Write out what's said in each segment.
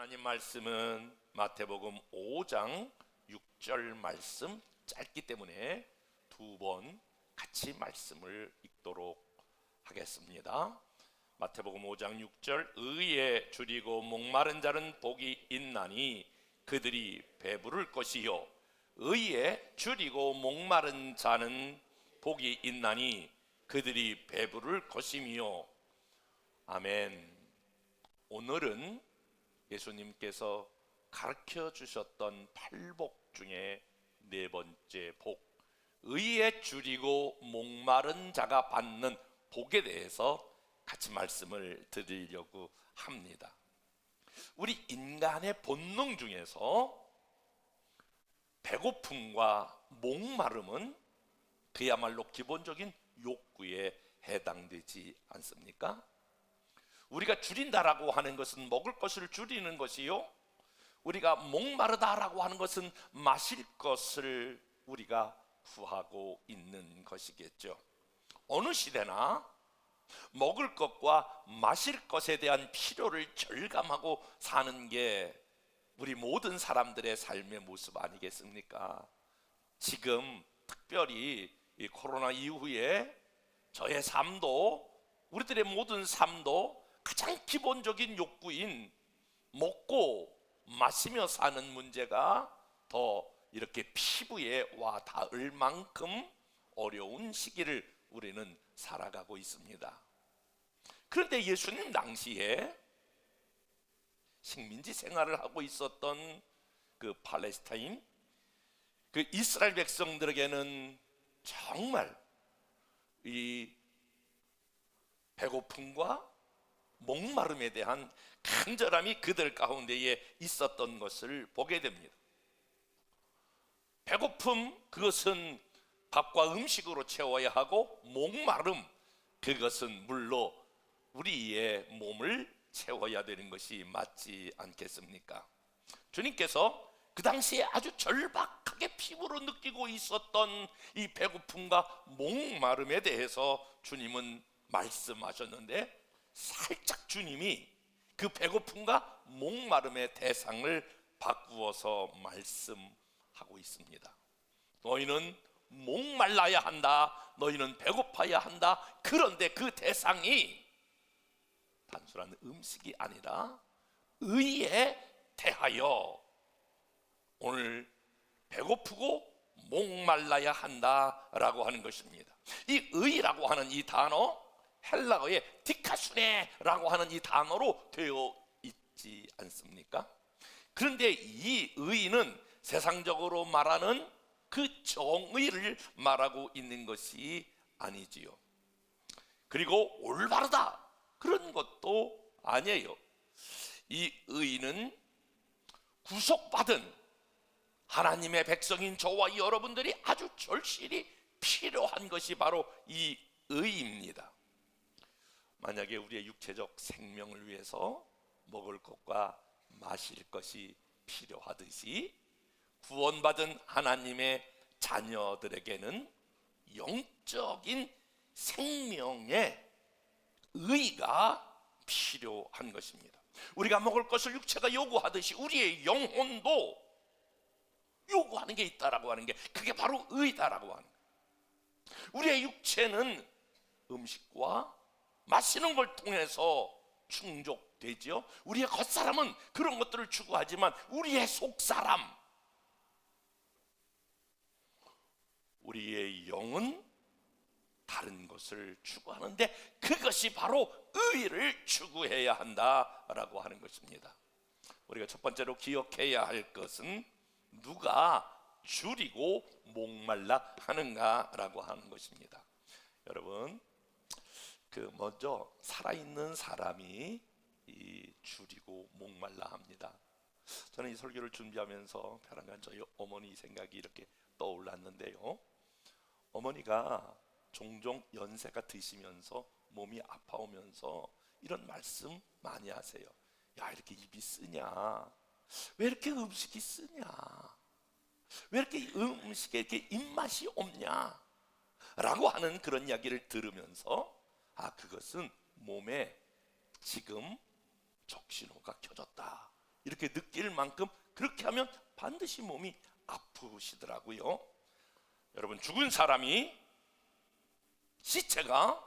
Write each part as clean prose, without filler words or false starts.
하나님 말씀은 마태복음 5장 6절 말씀, 짧기 때문에 두 번 같이 말씀을 읽도록 하겠습니다. 마태복음 5장 6절, 의에 줄이고 목마른 자는 복이 있나니 그들이 배부를 것이요, 의에 줄이고 목마른 자는 복이 있나니 그들이 배부를 것이며. 아멘. 오늘은 예수님께서 가르쳐 주셨던 팔복 중에 네 번째 복, 의에 줄이고 목마른 자가 받는 복에 대해서 같이 말씀을 드리려고 합니다. 우리 인간의 본능 중에서 배고픔과 목마름은 그야말로 기본적인 욕구에 해당되지 않습니까? 우리가 줄인다라고 하는 것은 먹을 것을 줄이는 것이요, 우리가 목마르다라고 하는 것은 마실 것을 우리가 구하고 있는 것이겠죠. 어느 시대나 먹을 것과 마실 것에 대한 필요를 절감하고 사는 게 우리 모든 사람들의 삶의 모습 아니겠습니까? 지금 특별히 이 코로나 이후에 저의 삶도, 우리들의 모든 삶도 가장 기본적인 욕구인 먹고 마시며 사는 문제가 더 이렇게 피부에 와 닿을 만큼 어려운 시기를 우리는 살아가고 있습니다. 그런데 예수님 당시에 식민지 생활을 하고 있었던 그 팔레스타인, 그 이스라엘 백성들에게는 정말 이 배고픔과 목마름에 대한 간절함이 그들 가운데에 있었던 것을 보게 됩니다. 배고픔, 그것은 밥과 음식으로 채워야 하고, 목마름, 그것은 물로 우리의 몸을 채워야 되는 것이 맞지 않겠습니까? 주님께서 그 당시에 아주 절박하게 피부로 느끼고 있었던 이 배고픔과 목마름에 대해서 주님은 말씀하셨는데, 살짝 주님이 그 배고픔과 목마름의 대상을 바꾸어서 말씀하고 있습니다. 너희는 목말라야 한다, 너희는 배고파야 한다. 그런데 그 대상이 단순한 음식이 아니라 의에 대하여 오늘 배고프고 목말라야 한다라고 하는 것입니다. 이 의라고 하는 이 단어, 헬라어의 디카수네라고 하는 이 단어로 되어 있지 않습니까? 그런데 이 의는 세상적으로 말하는 그 정의를 말하고 있는 것이 아니지요. 그리고 올바르다, 그런 것도 아니에요. 이 의는 구속받은 하나님의 백성인 저와 여러분들이 아주 절실히 필요한 것이 바로 이 의입니다. 만약에 우리의 육체적 생명을 위해서 먹을 것과 마실 것이 필요하듯이, 구원받은 하나님의 자녀들에게는 영적인 생명의 의가 필요한 것입니다. 우리가 먹을 것을 육체가 요구하듯이 우리의 영혼도 요구하는 게 있다라고 하는 게, 그게 바로 의다라고 하는 거예요. 우리의 육체는 음식과 마시는 걸 통해서 충족되지요. 우리의 겉사람은 그런 것들을 추구하지만 우리의 속사람, 우리의 영은 다른 것을 추구하는데, 그것이 바로 의를 추구해야 한다라고 하는 것입니다. 우리가 첫 번째로 기억해야 할 것은 누가 줄이고 목말라 하는가라고 하는 것입니다. 여러분, 먼저 살아있는 사람이 이 줄이고 목말라 합니다. 저는 이 설교를 준비하면서 편안한 저희 어머니 생각이 이렇게 떠올랐는데요, 어머니가 종종 연세가 드시면서 몸이 아파오면서 이런 말씀 많이 하세요. 야, 이렇게 입이 쓰냐, 왜 이렇게 음식이 쓰냐, 왜 이렇게 음식에 이렇게 입맛이 없냐 라고 하는 그런 이야기를 들으면서, 그것은 몸에 지금 적신호가 켜졌다, 이렇게 느낄 만큼 그렇게 하면 반드시 몸이 아프시더라고요. 여러분, 죽은 사람이, 시체가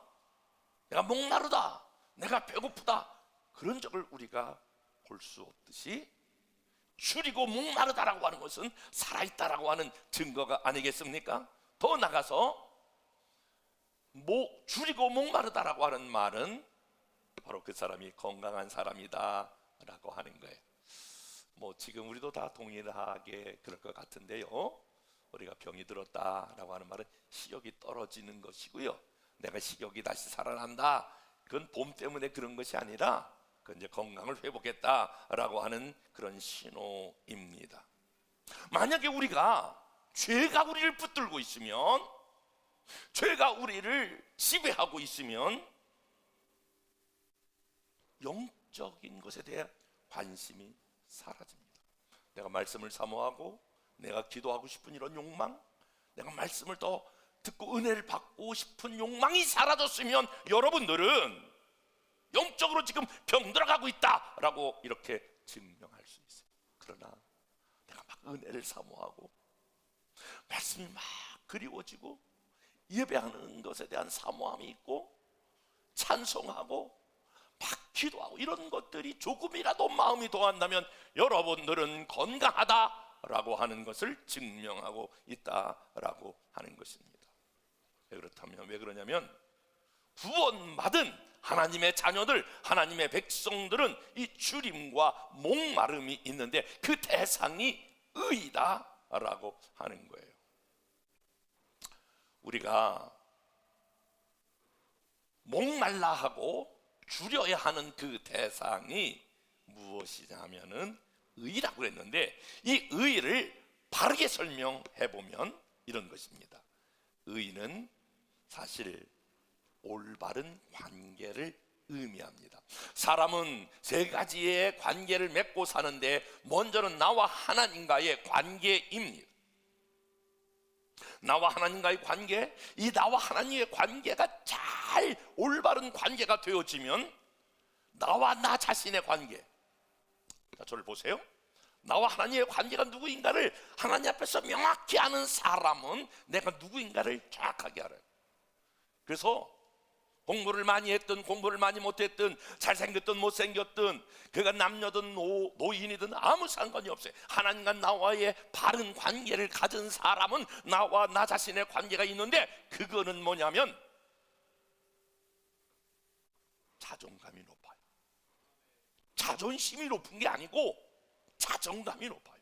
내가 목마르다, 내가 배고프다 그런 적을 우리가 볼 수 없듯이, 줄이고 목마르다라고 하는 것은 살아있다라고 하는 증거가 아니겠습니까? 더 나가서 줄이고 목마르다라고 하는 말은 바로 그 사람이 건강한 사람이다 라고 하는 거예요. 지금 우리도 다 동일하게 그럴 것 같은데요, 우리가 병이 들었다라고 하는 말은 식욕이 떨어지는 것이고요, 내가 식욕이 다시 살아난다, 그건 봄 때문에 그런 것이 아니라 그건 이제 건강을 회복했다라고 하는 그런 신호입니다. 만약에 죄가 우리를 붙들고 있으면, 죄가 우리를 지배하고 있으면 영적인 것에 대한 관심이 사라집니다. 내가 말씀을 사모하고 내가 기도하고 싶은 이런 욕망, 내가 말씀을 더 듣고 은혜를 받고 싶은 욕망이 사라졌으면 여러분들은 영적으로 지금 병들어가고 있다라고 이렇게 증명할 수 있어요. 그러나 내가 막 은혜를 사모하고 말씀이 막 그리워지고 예배하는 것에 대한 사모함이 있고 찬송하고 막 기도하고 이런 것들이 조금이라도 마음이 동한다면 여러분들은 건강하다라고 하는 것을 증명하고 있다라고 하는 것입니다. 왜 그러냐면 구원받은 하나님의 자녀들, 하나님의 백성들은 이 주림과 목마름이 있는데 그 대상이 의다라고 하는 거예요. 우리가 목말라 하고 줄여야 하는 그 대상이 무엇이냐면은 의라고 그랬는데, 이 의를 바르게 설명해 보면 이런 것입니다. 의는 사실 올바른 관계를 의미합니다. 사람은 세 가지의 관계를 맺고 사는데 먼저는 나와 하나님과의 관계입니다. 나와 하나님과의 관계, 이 나와 하나님의 관계가 잘 올바른 관계가 되어지면 나와 나 자신의 관계, 자, 저를 보세요. 나와 하나님의 관계가 누구인가를 하나님 앞에서 명확히 아는 사람은 내가 누구인가를 정확하게 알아요. 그래서 공부를 많이 했든 공부를 많이 못했든 잘생겼든 못생겼든 그가 남녀든 노인이든 아무 상관이 없어요. 하나님과 나와의 바른 관계를 가진 사람은 나와 나 자신의 관계가 있는데, 그거는 뭐냐면 자존감이 높아요. 자존심이 높은 게 아니고 자존감이 높아요.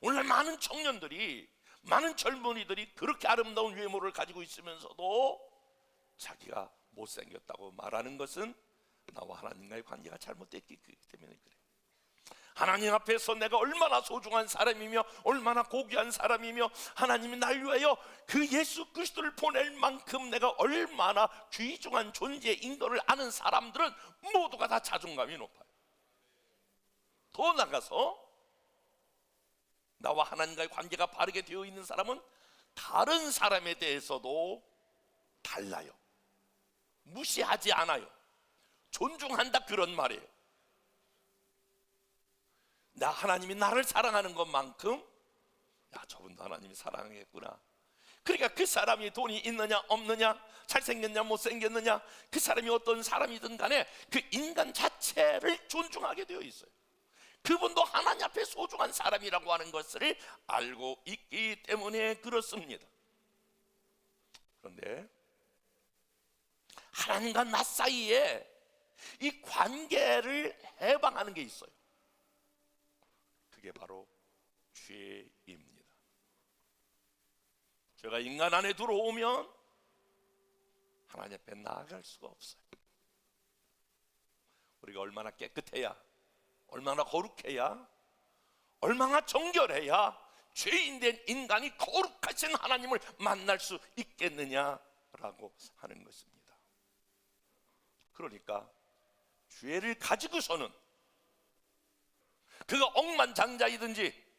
오늘 많은 청년들이, 많은 젊은이들이 그렇게 아름다운 외모를 가지고 있으면서도 자기가 못생겼다고 말하는 것은 나와 하나님과의 관계가 잘못됐기 때문에 그래요. 하나님 앞에서 내가 얼마나 소중한 사람이며 얼마나 고귀한 사람이며 하나님이 날 위하여 그 예수 그리스도를 보낼 만큼 내가 얼마나 귀중한 존재인 것을 아는 사람들은 모두가 다 자존감이 높아요. 더 나가서 나와 하나님과의 관계가 바르게 되어 있는 사람은 다른 사람에 대해서도 달라요. 무시하지 않아요. 존중한다, 그런 말이에요. 하나님이 나를 사랑하는 것만큼 저분도 하나님이 사랑하겠구나. 그러니까 그 사람이 돈이 있느냐 없느냐, 잘생겼냐 못생겼느냐, 그 사람이 어떤 사람이든 간에 그 인간 자체를 존중하게 되어 있어요. 그분도 하나님 앞에 소중한 사람이라고 하는 것을 알고 있기 때문에 그렇습니다. 그런데 하나님과 나 사이에 이 관계를 해방하는 게 있어요. 그게 바로 죄입니다. 죄가 인간 안에 들어오면 하나님 앞에 나아갈 수가 없어요. 우리가 얼마나 깨끗해야, 얼마나 거룩해야, 얼마나 정결해야 죄인된 인간이 거룩하신 하나님을 만날 수 있겠느냐라고 하는 것입니다. 그러니까 죄를 가지고서는 그가 억만장자이든지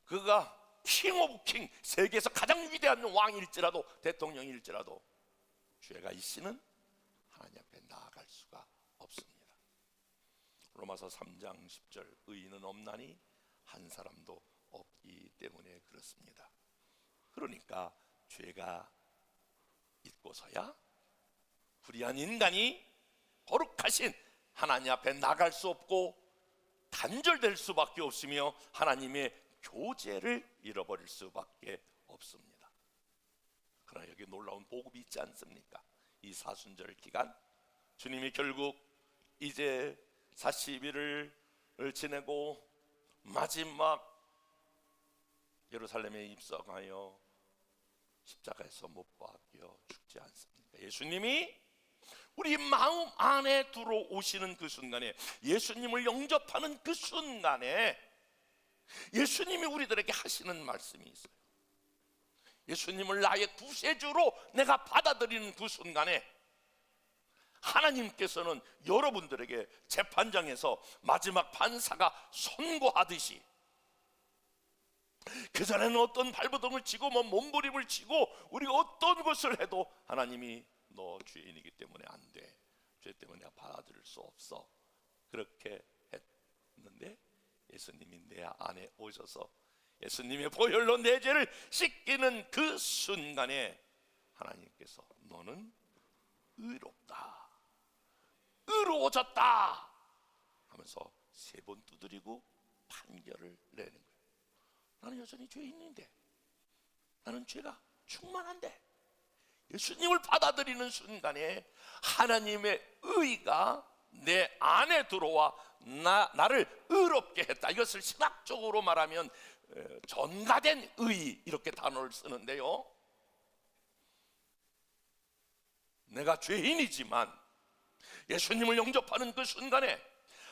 그가 킹 오브 킹, 세계에서 가장 위대한 왕일지라도 대통령일지라도 죄가 있으면 하나님 앞에 나아갈 수가 없습니다. 로마서 3장 10절 의인은 없나니 한 사람도 없기 때문에 그렇습니다. 그러니까 죄가 있고서야 불의한 인간이 거룩하신 하나님 앞에 나갈 수 없고 단절될 수밖에 없으며 하나님의 교제를 잃어버릴 수밖에 없습니다. 그러나 여기 놀라운 복음이 있지 않습니까? 이 사순절 기간 주님이 결국 이제 40일을 지내고 마지막 예루살렘에 입성하여 십자가에서 못 박혀 죽지 않습니까? 예수님이 우리 마음 안에 들어오시는 그 순간에, 예수님을 영접하는 그 순간에 예수님이 우리들에게 하시는 말씀이 있어요. 예수님을 나의 구세주로 내가 받아들이는 그 순간에 하나님께서는 여러분들에게 재판장에서 마지막 판사가 선고하듯이, 그전에는 어떤 발버둥을 치고 몸부림을 치고 우리가 어떤 것을 해도 하나님이 너 죄인이기 때문에 안 돼, 죄 때문에 받아들일 수 없어, 그렇게 했는데 예수님이 내 안에 오셔서 예수님의 보혈로 내 죄를 씻기는 그 순간에 하나님께서 너는 의롭다, 의로워졌다 하면서 3번 두드리고 판결을 내는 거예요. 나는 여전히 죄인인데, 나는 죄가 충만한데, 예수님을 받아들이는 순간에 하나님의 의가 내 안에 들어와 나를 의롭게 했다. 이것을 신학적으로 말하면 전가된 의, 이렇게 단어를 쓰는데요, 내가 죄인이지만 예수님을 영접하는 그 순간에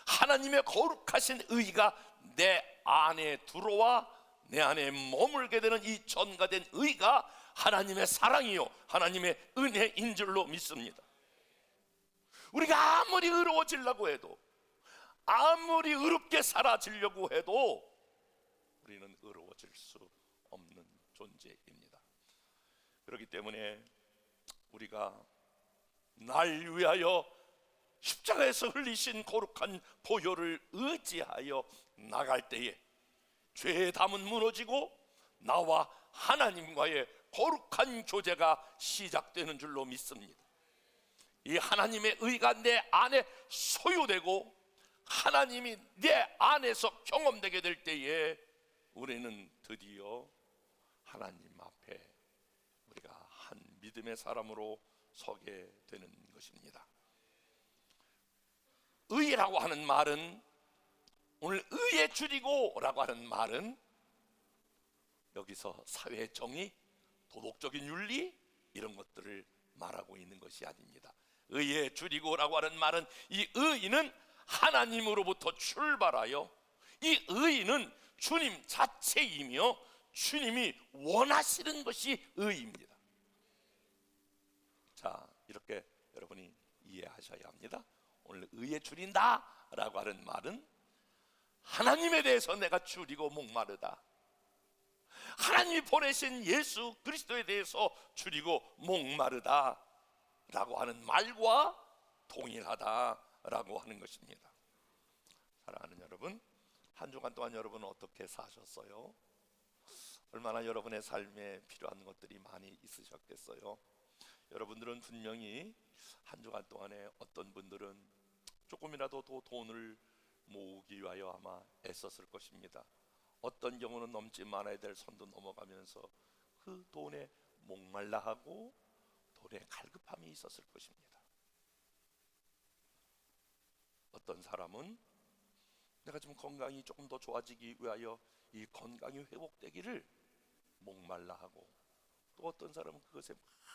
하나님의 거룩하신 의가 내 안에 들어와 내 안에 머물게 되는 이 전가된 의가 하나님의 사랑이요 하나님의 은혜인 줄로 믿습니다. 우리가 아무리 의로워지려고 해도, 아무리 의롭게 살아지려고 해도 우리는 의로워질 수 없는 존재입니다. 그렇기 때문에 우리가 날 위하여 십자가에서 흘리신 거룩한 보혈을 의지하여 나갈 때에 죄의 담은 무너지고 나와 하나님과의 거룩한 교제가 시작되는 줄로 믿습니다. 이 하나님의 의가 내 안에 소유되고 하나님이 내 안에서 경험되게 될 때에 우리는 드디어 하나님 앞에 우리가 한 믿음의 사람으로 서게 되는 것입니다. 의라고 하는 말은, 오늘 의에 줄이고 라고 하는 말은 여기서 사회의 정의, 도덕적인 윤리 이런 것들을 말하고 있는 것이 아닙니다. 의에 줄이고 라고 하는 말은, 이 의는 하나님으로부터 출발하여 이 의는 주님 자체이며 주님이 원하시는 것이 의입니다. 자, 이렇게 여러분이 이해하셔야 합니다. 오늘 의에 줄인다 라고 하는 말은 하나님에 대해서 내가 줄이고 목마르다, 하나님이 보내신 예수 그리스도에 대해서 줄이고 목마르다 라고 하는 말과 동일하다라고 하는 것입니다. 사랑하는 여러분, 한 주간 동안 여러분은 어떻게 사셨어요? 얼마나 여러분의 삶에 필요한 것들이 많이 있으셨겠어요? 여러분들은 분명히 한 주간 동안에 어떤 분들은 조금이라도 더 돈을 모으기 위하여 아마 애썼을 것입니다. 어떤 경우는 넘지 말아야 될 선도 넘어가면서 그 돈에 목말라 하고 돈에 갈급함이 있었을 것입니다. 어떤 사람은 내가 좀 건강이 조금 더 좋아지기 위하여 이 건강이 회복되기를 목말라 하고, 또 어떤 사람은 그것에 막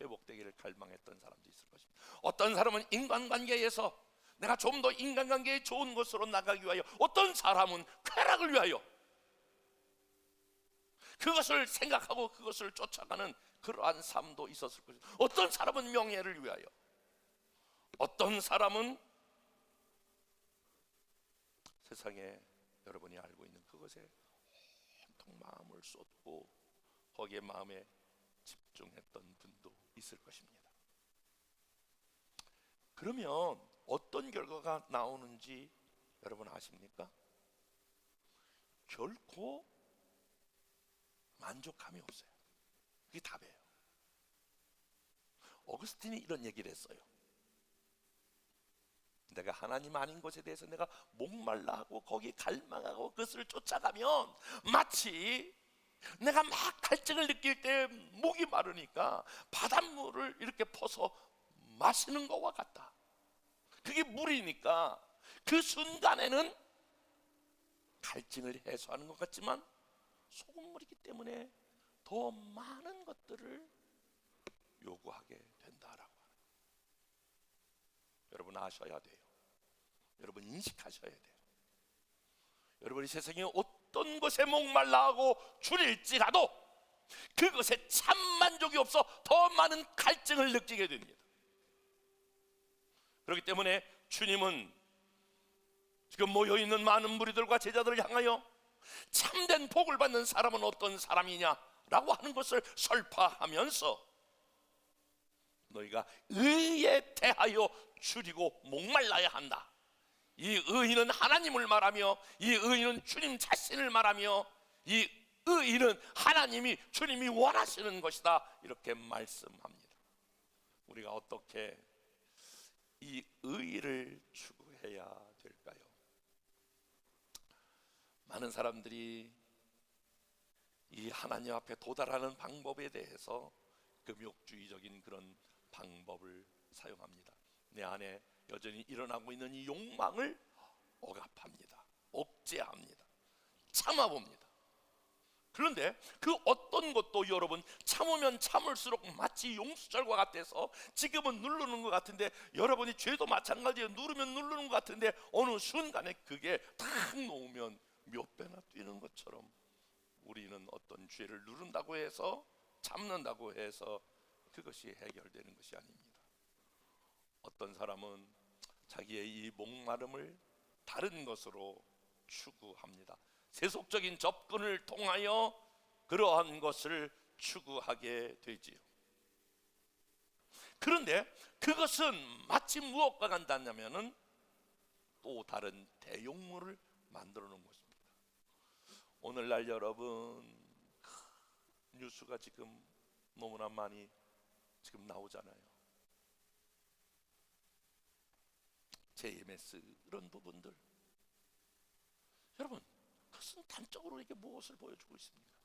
회복되기를 갈망했던 사람도 있을 것입니다. 어떤 사람은 인간관계에서 내가 좀 더 인간관계에 좋은 것으로 나가기 위하여, 어떤 사람은 쾌락을 위하여 그것을 생각하고 그것을 쫓아가는 그러한 삶도 있었을 것입니다. 어떤 사람은 명예를 위하여, 어떤 사람은 세상에 여러분이 알고 있는 그것에 온통 마음을 쏟고 거기에 마음에 집중했던 분도 있을 것입니다. 그러면 어떤 결과가 나오는지 여러분 아십니까? 결코 만족함이 없어요. 그게 답이에요. 어거스틴이 이런 얘기를 했어요. 내가 하나님 아닌 것에 대해서 내가 목말라 하고 거기 갈망하고 그것을 쫓아가면 마치 내가 막 갈증을 느낄 때 목이 마르니까 바닷물을 이렇게 퍼서 마시는 것과 같다. 그게 물이니까 그 순간에는 갈증을 해소하는 것 같지만 소금물이기 때문에 더 많은 것들을 요구하게 된다라고 하는 거예요. 여러분 아셔야 돼요. 여러분 인식하셔야 돼요. 여러분이 세상에 어떤 것에 목말라하고 줄일지라도 그것에 참 만족이 없어 더 많은 갈증을 느끼게 됩니다. 그렇기 때문에 주님은 지금 모여있는 많은 무리들과 제자들을 향하여 참된 복을 받는 사람은 어떤 사람이냐라고 하는 것을 설파하면서 너희가 의에 대하여 줄이고 목말라야 한다. 이 의는 하나님을 말하며 이 의는 주님 자신을 말하며 이 의는 하나님이 주님이 원하시는 것이다. 이렇게 말씀합니다. 우리가 어떻게 이 의를 추구해야 될까요? 많은 사람들이 이 하나님 앞에 도달하는 방법에 대해서 금욕주의적인 그런 방법을 사용합니다. 내 안에 여전히 일어나고 있는 이 욕망을 억압합니다. 억제합니다. 참아봅니다. 그런데 그 어떤 것도 여러분 참으면 참을수록 마치 용수철과 같아서 지금은 누르는 것 같은데 여러분이 죄도 마찬가지예요. 누르면 누르는 것 같은데 어느 순간에 그게 탁 놓으면 몇 배나 뛰는 것처럼 우리는 어떤 죄를 누른다고 해서 참는다고 해서 그것이 해결되는 것이 아닙니다. 어떤 사람은 자기의 이 목마름을 다른 것으로 추구합니다. 세속적인 접근을 통하여 그러한 것을 추구하게 되지요. 그런데 그것은 마치 무엇과 같다냐면은 또 다른 대용물을 만들어 놓은 것입니다. 오늘날 여러분 뉴스가 지금 너무나 많이 지금 나오잖아요. JMS 이런 부분들 여러분 그것은 단적으로 이게 무엇을 보여주고 있습니까?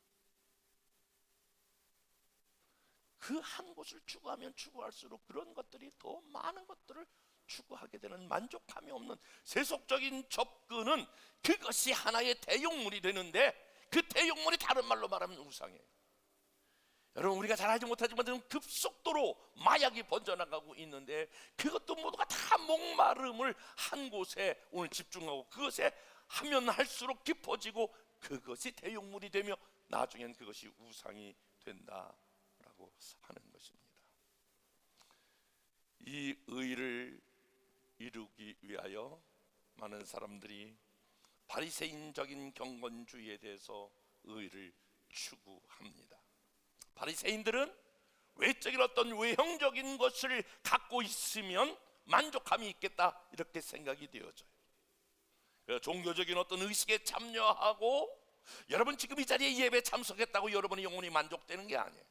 그 한 곳을 추구하면 추구할수록 그런 것들이 더 많은 것들을 추구하게 되는 만족함이 없는 세속적인 접근은 그것이 하나의 대용물이 되는데 그 대용물이 다른 말로 말하면 우상이에요. 여러분 우리가 잘 알지 못하지만 급속도로 마약이 번져나가고 있는데 그것도 모두가 다 목마름을 한 곳에 오늘 집중하고 그것에 하면 할수록 깊어지고 그것이 대용물이 되며 나중엔 그것이 우상이 된다라고 하는 것입니다. 이 의를 이루기 위하여 많은 사람들이 바리새인적인 경건주의에 대해서 의를 추구합니다. 바리새인들은 외적인 어떤 외형적인 것을 갖고 있으면 만족함이 있겠다 이렇게 생각이 되어져요. 종교적인 어떤 의식에 참여하고 여러분 지금 이 자리에 예배 참석했다고 여러분이 영혼이 만족되는 게 아니에요.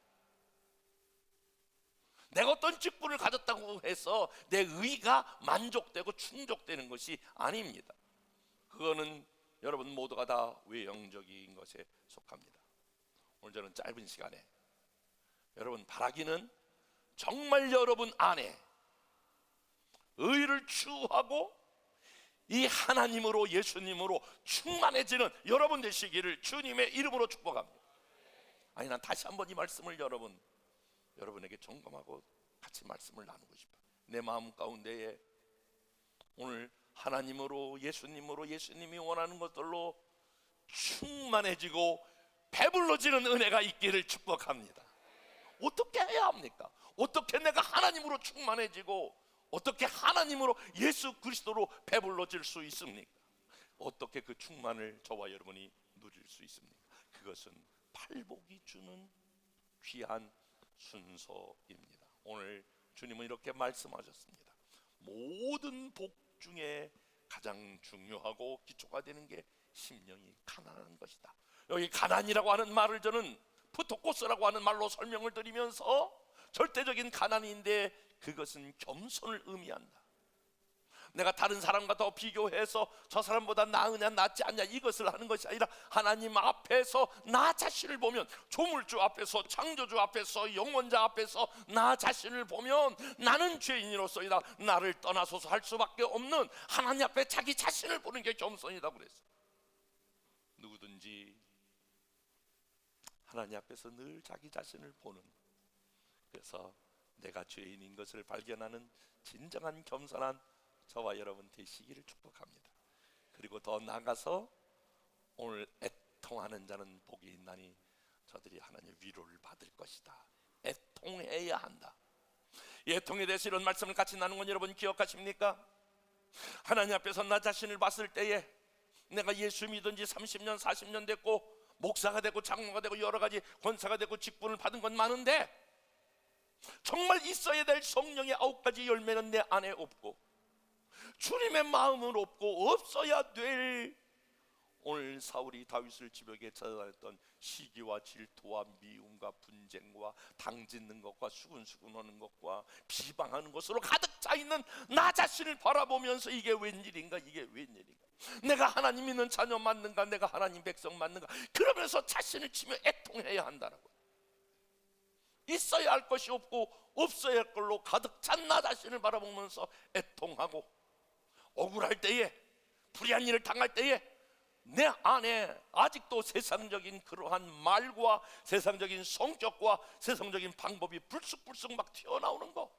내가 어떤 직분을 가졌다고 해서 내 의가 만족되고 충족되는 것이 아닙니다. 그거는 여러분 모두가 다 외형적인 것에 속합니다. 오늘 저는 짧은 시간에 여러분 바라기는 정말 여러분 안에 의를 추구하고 이 하나님으로 예수님으로 충만해지는 여러분 되시기를 주님의 이름으로 축복합니다. 아니 난 다시 한번 이 말씀을 여러분에게 점검하고 같이 말씀을 나누고 싶어요. 내 마음 가운데에 오늘 하나님으로 예수님으로 예수님이 원하는 것들로 충만해지고 배불러지는 은혜가 있기를 축복합니다. 어떻게 해야 합니까? 어떻게 내가 하나님으로 충만해지고 어떻게 하나님으로 예수 그리스도로 배불러질 수 있습니까? 어떻게 그 충만을 저와 여러분이 누릴 수 있습니까? 그것은 팔복이 주는 귀한 순서입니다. 오늘 주님은 이렇게 말씀하셨습니다. 모든 복 중에 가장 중요하고 기초가 되는 게 심령이 가난한 것이다. 여기 가난이라고 하는 말을 저는 프토코스라고 하는 말로 설명을 드리면서 절대적인 가난인데 그것은 겸손을 의미한다. 내가 다른 사람과 더 비교해서 저 사람보다 나으냐 낫지 않냐 이것을 하는 것이 아니라 하나님 앞에서 나 자신을 보면, 조물주 앞에서, 창조주 앞에서, 영원자 앞에서 나 자신을 보면 나는 죄인으로서이다, 나를 떠나서서 할 수밖에 없는 하나님 앞에 자기 자신을 보는 게 겸손이다 그랬어. 누구든지 하나님 앞에서 늘 자기 자신을 보는, 그래서 내가 죄인인 것을 발견하는 진정한 겸손한 저와 여러분 되시기를 축복합니다. 그리고 더 나아가서 오늘 애통하는 자는 복이 있나니 저들이 하나님의 위로를 받을 것이다. 애통해야 한다. 애통에 대해서 이런 말씀을 같이 나눈 건 여러분 기억하십니까? 하나님 앞에서 나 자신을 봤을 때에 내가 예수 믿은 지 30년 40년 됐고 목사가 되고 장로가 되고 여러 가지 권사가 되고 직분을 받은 건 많은데 정말 있어야 될 성령의 9가지 열매는 내 안에 없고 주님의 마음은 없고 없어야 될, 오늘 사울이 다윗을 집에게 찾아다녔던 시기와 질투와 미움과 분쟁과 당짓는 것과 수군수군하는 것과 비방하는 것으로 가득 차 있는 나 자신을 바라보면서 이게 웬일인가, 이게 웬일인가, 내가 하나님 믿는 자녀 맞는가, 내가 하나님 백성 맞는가, 그러면서 자신을 치며 애통해야 한다라고. 있어야 할 것이 없고 없어야 할 걸로 가득 찬 나 자신을 바라보면서 애통하고, 억울할 때에, 불의한 일을 당할 때에 내 안에 아직도 세상적인 그러한 말과 세상적인 성격과 세상적인 방법이 불쑥불쑥 막 튀어나오는 거,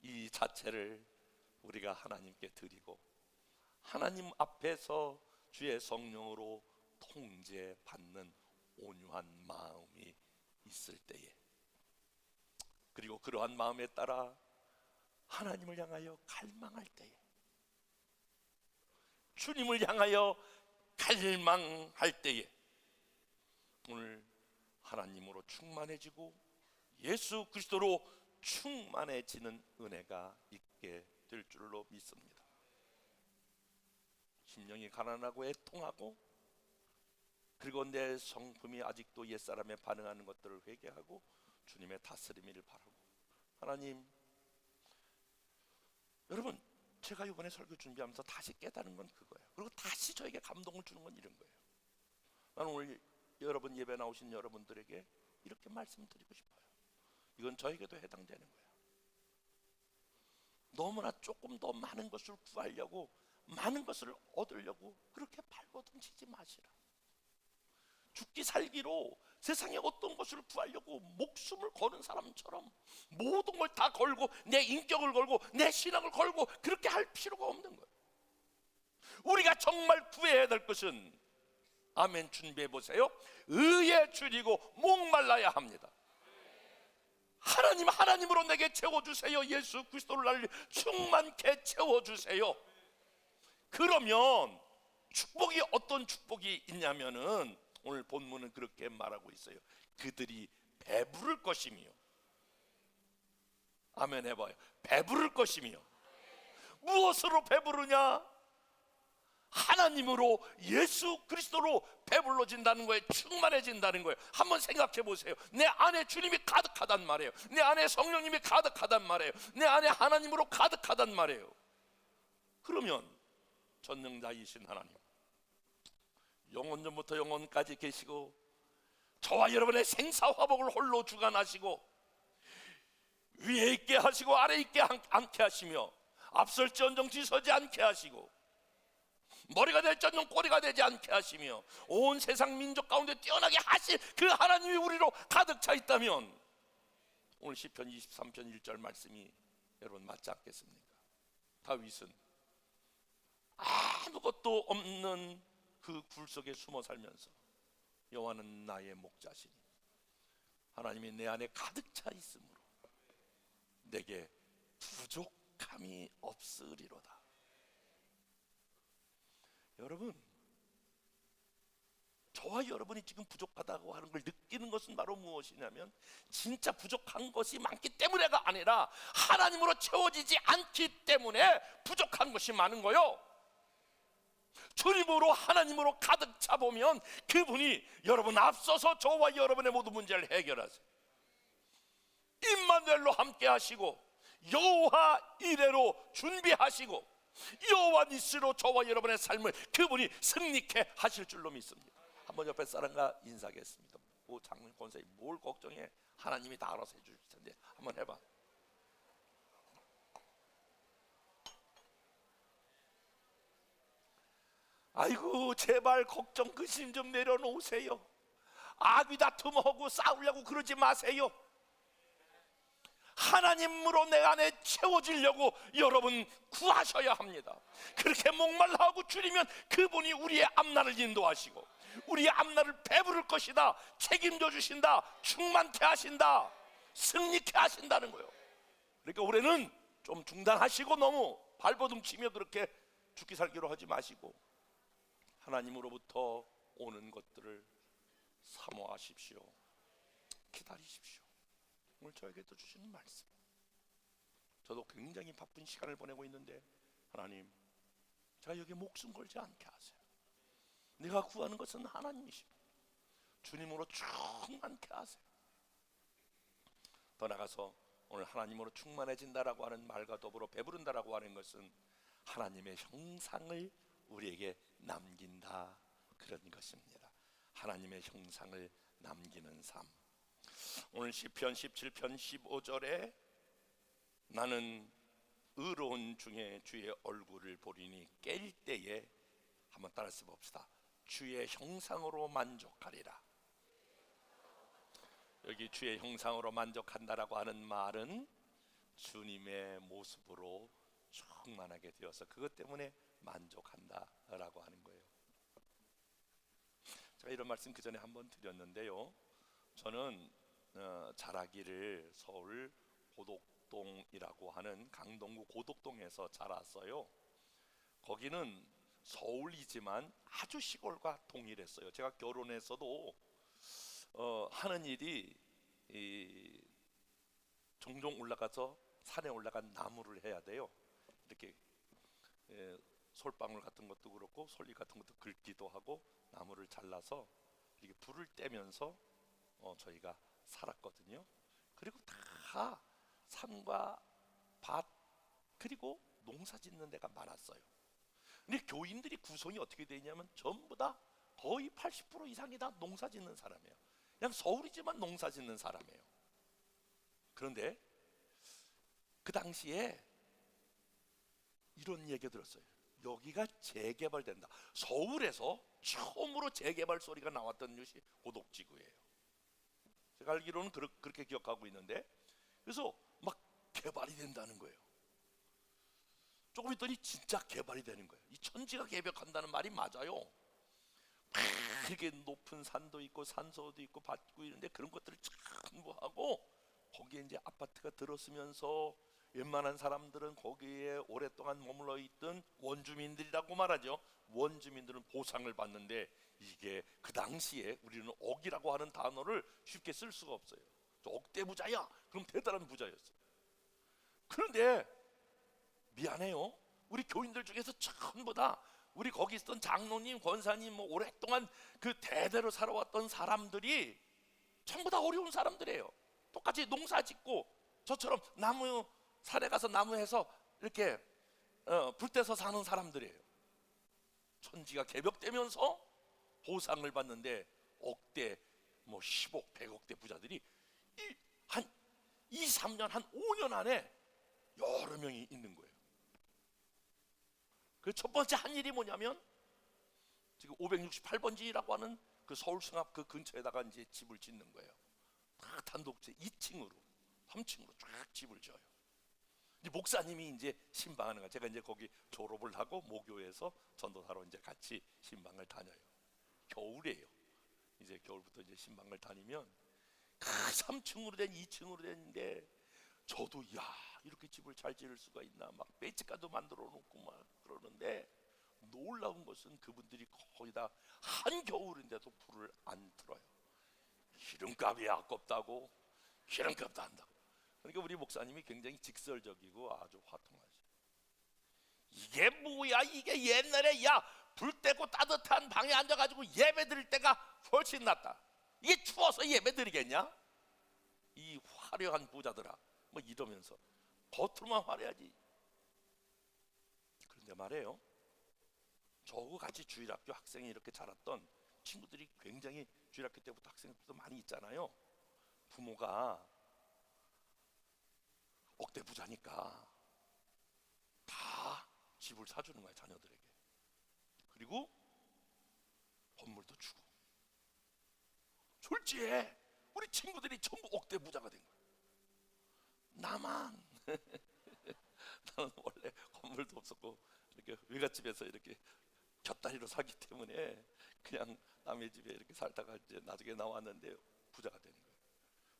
이 자체를 우리가 하나님께 드리고 하나님 앞에서 주의 성령으로 통제받는 온유한 마음이 있을 때에, 그리고 그러한 마음에 따라 하나님을 향하여 갈망할 때에, 주님을 향하여 갈망할 때에 오늘 하나님으로 충만해지고 예수 그리스도로 충만해지는 은혜가 있게 될 줄로 믿습니다. 심령이 가난하고 애통하고, 그리고 내 성품이 아직도 옛사람에 반응하는 것들을 회개하고 주님의 다스림을 바라고, 하나님, 여러분 제가 이번에 설교 준비하면서 다시 깨달은 건 그거예요. 그리고 다시 저에게 감동을 주는 건 이런 거예요. 나는 오늘 여러분 예배 나오신 여러분들에게 이렇게 말씀드리고 싶어요. 이건 저에게도 해당되는 거예요. 너무나 조금 더 많은 것을 구하려고, 많은 것을 얻으려고 그렇게 발버둥 치지 마시라. 죽기 살기로 세상에 어떤 것을 구하려고 목숨을 거는 사람처럼 모든 걸 다 걸고 내 인격을 걸고 내 신앙을 걸고 그렇게 할 필요가 없는 거예요. 우리가 정말 구해야 될 것은, 아멘, 준비해 보세요, 의에 줄이고 목말라야 합니다. 하나님, 하나님으로 내게 채워주세요. 예수 그리스도를 나를 충만케 채워주세요. 그러면 축복이, 어떤 축복이 있냐면은 오늘 본문은 그렇게 말하고 있어요. 그들이 배부를 것이며, 아멘 해봐요. 배부를 것이며. 무엇으로 배부르냐? 하나님으로, 예수 그리스도로 배불러진다는 거예요. 충만해진다는 거예요. 한번 생각해 보세요. 내 안에 주님이 가득하단 말이에요. 내 안에 성령님이 가득하단 말이에요. 내 안에 하나님으로 가득하단 말이에요. 그러면 전능자이신 하나님, 영원전부터 영원까지 계시고 저와 여러분의 생사화복을 홀로 주관하시고 위에 있게 하시고 아래 있게 않게 하시며 앞설지언정 뒤서지 않게 하시고 머리가 될지언정 꼬리가 되지 않게 하시며 온 세상 민족 가운데 뛰어나게 하실 그 하나님이 우리로 가득 차 있다면 오늘 시편 23편 1절 말씀이 여러분 맞지 않겠습니까? 다윗은 아무것도 없는 그 굴 속에 숨어 살면서 여호와는 나의 목자시니 하나님이 내 안에 가득 차 있으므로 내게 부족함이 없으리로다. 여러분, 저와 여러분이 지금 부족하다고 하는 걸 느끼는 것은 바로 무엇이냐면 진짜 부족한 것이 많기 때문에가 아니라 하나님으로 채워지지 않기 때문에 부족한 것이 많은 거요. 주님으로 하나님으로 가득 차보면 그분이 여러분 앞서서 저와 여러분의 모든 문제를 해결하세요. 임마누엘로 함께 하시고 여호와 이레로 준비하시고 여호와 니스로 저와 여러분의 삶을 그분이 승리케 하실 줄로 믿습니다. 한번 옆에 사람과 인사하겠습니다. 뭐 장로님 권사님 뭘 걱정해, 하나님이 다 알아서 해줄 텐데 한번 해봐. 아이고 제발 걱정 근심 좀 내려놓으세요. 아귀 다툼하고 싸우려고 그러지 마세요. 하나님으로 내 안에 채워지려고 여러분 구하셔야 합니다. 그렇게 목말라하고 줄이면 그분이 우리의 앞날을 인도하시고 우리의 앞날을 배부를 것이다, 책임져 주신다, 충만케 하신다, 승리케 하신다는 거예요. 그러니까 올해는 좀 중단하시고 너무 발버둥 치며 그렇게 죽기 살기로 하지 마시고 하나님으로부터 오는 것들을 사모하십시오. 기다리십시오. 오늘 저에게도 주시는 말씀. 저도 굉장히 바쁜 시간을 보내고 있는데 하나님, 제가 여기 목숨 걸지 않게 하세요. 내가 구하는 것은 하나님이십니다. 주님으로 충만케 하세요. 더 나가서 오늘 하나님으로 충만해진다라고 하는 말과 더불어 배부른다라고 하는 것은 하나님의 형상을 우리에게 남긴다, 그런 것입니다. 하나님의 형상을 남기는 삶. 오늘 시편 17편 15절에 나는 의로운 중에 주의 얼굴을 보리니 깰 때에, 한번 따라서 봅시다. 주의 형상으로 만족하리라. 여기 주의 형상으로 만족한다라고 하는 말은 주님의 모습으로 충만하게 되어서 그것 때문에 만족한다라고 하는 거예요. 제가 이런 말씀 그 전에 한번 드렸는데요. 저는 자라기를 서울 고덕동이라고 하는 강동구 고덕동에서 자랐어요. 거기는 서울이지만 아주 시골과 동일했어요. 제가 결혼해서도 하는 일이 종종 올라가서 산에 올라간 나무를 해야 돼요. 이렇게 솔방울 같은 것도 그렇고 솔잎 같은 것도 긁기도 하고 나무를 잘라서 이렇게 불을 떼면서 저희가 살았거든요. 그리고 다 산과 밭 그리고 농사 짓는 데가 많았어요. 근데 교인들이 구성이 어떻게 되냐면 전부 다 거의 80% 이상이 다 농사 짓는 사람이에요. 그냥 서울이지만 농사 짓는 사람이에요. 그런데 그 당시에 이런 얘기 들었어요. 여기가 재개발된다. 서울에서 처음으로 재개발 소리가 나왔던 곳이 고덕지구예요. 제가 알기로는 그렇게 기억하고 있는데, 그래서 막 개발이 된다는 거예요. 조금 있더니 진짜 개발이 되는 거예요. 이 천지가 개벽한다는 말이 맞아요. 되게 높은 산도 있고 산소도 있고 밭도 있는데 그런 것들을 전부 하고 거기에 이제 아파트가 들어서면서 웬만한 사람들은 거기에 오랫동안 머물러 있던 원주민들이라고 말하죠. 원주민들은 보상을 받는데 이게 그 당시에 우리는 억이라고 하는 단어를 쉽게 쓸 수가 없어요. 저 억대 부자야. 그럼 대단한 부자였어요. 그런데 미안해요. 우리 교인들 중에서 전부 다 우리 거기 있었던 장로님, 권사님, 뭐 오랫동안 그 대대로 살아왔던 사람들이 전부 다 어려운 사람들이에요. 똑같이 농사 짓고 저처럼 나무 산에 가서 나무 해서 이렇게 불 떼서 사는 사람들이에요. 천지가 개벽되면서 보상을 받는데 억대, 뭐 10억, 100억대 부자들이 한 2, 3년, 한 5년 안에 여러 명이 있는 거예요. 그 첫 번째 한 일이 뭐냐면 지금 568번지라고 하는 그 서울 승합 그 근처에다가 이제 집을 짓는 거예요. 다 단독재 2층으로, 3층으로 쫙 집을 지어요. 이제 목사님이 이제 신방하는 거예요. 제가 이제 거기 졸업을 하고 모교에서 전도사로 이제 같이 신방을 다녀요. 겨울이에요. 이제 겨울부터 이제 신방을 다니면 그 3층으로 된 2층으로 됐는데 저도 야 이렇게 집을 잘 지을 수가 있나 막 배치가도 만들어 놓고 막 그러는데 놀라운 것은 그분들이 거의 다 한겨울인데도 불을 안 틀어요. 기름값이 아깝다고 기름값도 한다고. 그러니까 우리 목사님이 굉장히 직설적이고 아주 화통하죠. 이게 뭐야, 이게 옛날에 불 떼고 따뜻한 방에 앉아가지고 예배 드릴 때가 훨씬 낫다. 이게 추워서 예배 드리겠냐? 이 화려한 부자들아, 뭐 이러면서 겉으로만 화려하지. 그런데 말이에요, 저하고 같이 주일학교 학생이 이렇게 자랐던 친구들이 굉장히 주일학교 때부터 학생들도 많이 있잖아요. 부모가 억대 부자니까 다 집을 사주는 거야, 자녀들에게. 그리고 건물도 주고. 졸지에 우리 친구들이 전부 억대 부자가 된 거야. 나만 나는 원래 건물도 없었고 이렇게 외갓집에서 이렇게 곁다리로 살기 때문에 그냥 남의 집에 이렇게 살다가 이제 나중에 나왔는데 부자가 되는 거예요.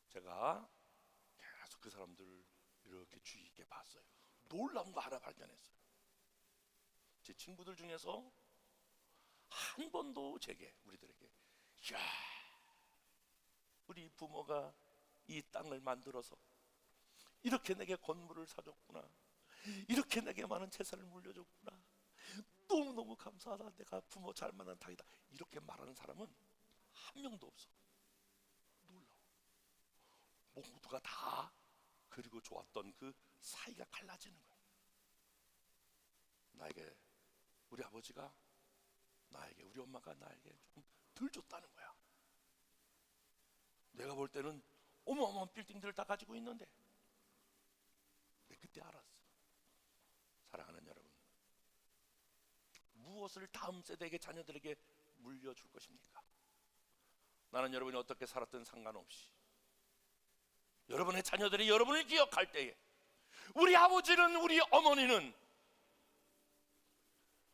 제가 계속 그 사람들을 이렇게 주의 있게 봤어요. 놀라운 거 하나 발견했어요. 제 친구들 중에서 한 번도 제게, 우리들에게, 야, 우리 부모가 이 땅을 만들어서 이렇게 내게 건물을 사줬구나, 이렇게 내게 많은 재산을 물려줬구나, 너무너무 감사하다, 내가 부모 잘 만난 닭이다, 이렇게 말하는 사람은 한 명도 없어. 놀라워. 모두가 다 그리고 좋았던 그 사이가 갈라지는 거야. 나에게 우리 아버지가, 나에게 우리 엄마가 나에게 좀 덜 줬다는 거야. 내가 볼 때는 어마어마한 빌딩들을 다 가지고 있는데. 내가 그때 알았어. 사랑하는 여러분, 무엇을 다음 세대에게, 자녀들에게 물려줄 것입니까? 나는 여러분이 어떻게 살았든 상관없이 여러분의 자녀들이 여러분을 기억할 때에, 우리 아버지는, 우리 어머니는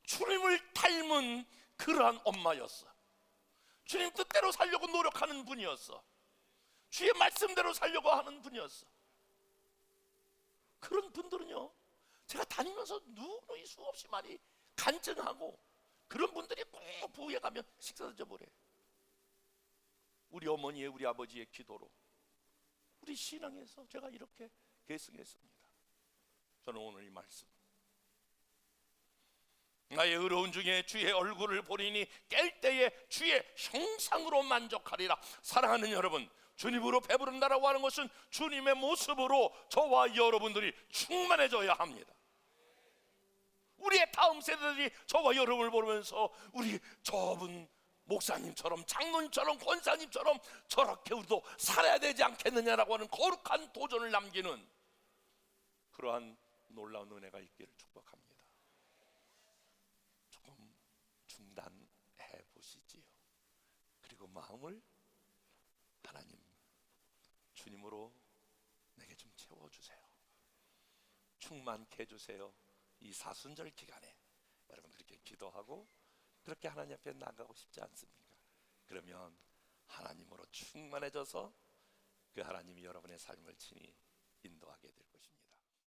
주님을 닮은 그러한 엄마였어. 주님 뜻대로 살려고 노력하는 분이었어. 주의 말씀대로 살려고 하는 분이었어. 그런 분들은요, 제가 다니면서 누누이 수없이 많이 간증하고, 그런 분들이 꼭 부부에 가면 식사 드셔보래. 우리 어머니의, 우리 아버지의 기도로 우리 신앙에서 제가 이렇게 계승했습니다. 저는 오늘 이 말씀, 나의 의로운 중에 주의 얼굴을 보리니 깰 때에 주의 형상으로 만족하리라. 사랑하는 여러분, 주님으로 배부른다라고 하는 것은 주님의 모습으로 저와 여러분들이 충만해져야 합니다. 우리의 다음 세대들이 저와 여러분을 보면서 우리 저분 목사님처럼, 장로님처럼, 권사님처럼 저렇게 우리도 살아야 되지 않겠느냐라고 하는 거룩한 도전을 남기는 그러한 놀라운 은혜가 있기를 축복합니다. 조금 중단해 보시지요. 그리고 마음을 하나님, 주님으로 내게 좀 채워주세요. 충만케 해주세요. 이 사순절 기간에 여러분 그렇게 기도하고 그렇게 하나님 앞에 나가고 싶지 않습니까? 그러면 하나님으로 충만해져서 그 하나님이 여러분의 삶을 친히 인도하게 될 것입니다.